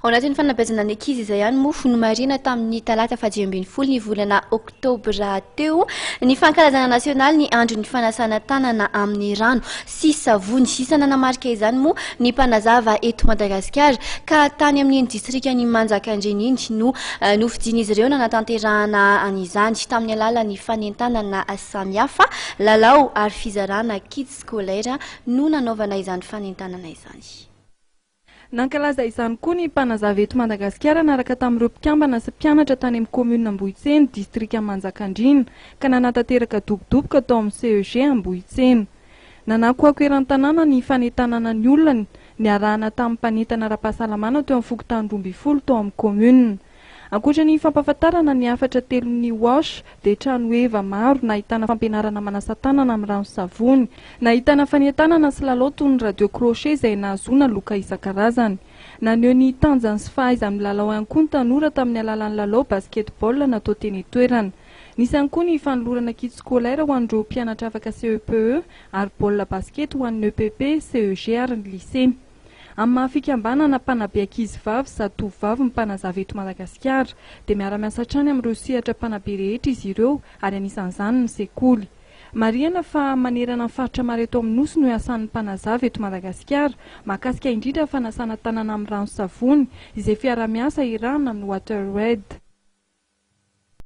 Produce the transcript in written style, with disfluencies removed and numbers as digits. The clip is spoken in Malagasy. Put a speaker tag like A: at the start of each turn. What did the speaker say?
A: Ao anatin'ny fanabezana ny ankizy izay ihany moa Nomarihana tamin'ny talata 10 ny volana oktobra teo ny fankalazana nasionaly ny andron'ny fanasana tanana amin'ny rano sy savony sy nanamarika izany moa ny Mpanazava eto Madagasikara ka tany amin'ny distrika ny Manjakandriana no nofidian'izy ireo nanatanterahana izany tamin'ny alalan'ny fanentanana samihafa lalao ary fizarana kits scolaire no nanaovana izany fanentanana izany.
B: Nankalaza izany koa ny Mpanazava eto Madagasikara naraka tamin'ireo mpikambana sy mpianatra tany amin'ny commune Ambohitseny, distrika Manjakandriana ka nanatanteraka dobodoboka tao amin'ny CEG Ambohitseny. Nanakoako eran-tanàna ny fanentanana ny olona ny arahana tamin'ny mpanentana ara-pahasalamana teo amin'ny fokotany 12 tao amin'ny commune. Ankoatra ny fampahafantarana ny afatra telo ny wash dia trano eva maro nahitana fampianarana manasa tanana amin'ny rano savony, nahitana fanentanana sy lalao toy ny radio crochet izay nahazoana loka isan-karazany. Naneho ny tanjany sy fahaiza amin'ny lalao ihany koa ny tanora tamin'ny alalan'ny lalao basketball natao teny toerana. Nisy ihany koa ny fanolorana kits scolaire ho an'ireo mpianatra afaka CEPE ary baolina basket ho an'ny EPP, CEG ary ny lycée. Amin'ny mahafikambanana mpanabe ankizy vavy sy tovovavy Mpanazava eto Madagasikara dia miara-miasa hatrany amin'ireo sehatra mpanabe rehetra izy ireo ary anisan'izany ny sekoly. Marihana fa manerana ny faritra maro eto amin'ny nosy no iasan'ny Mpanazava eto Madagasikara mahakasika indrindra fanasana tanana amin'ny rano savony izay fiara-miasa irana amin'ny water red.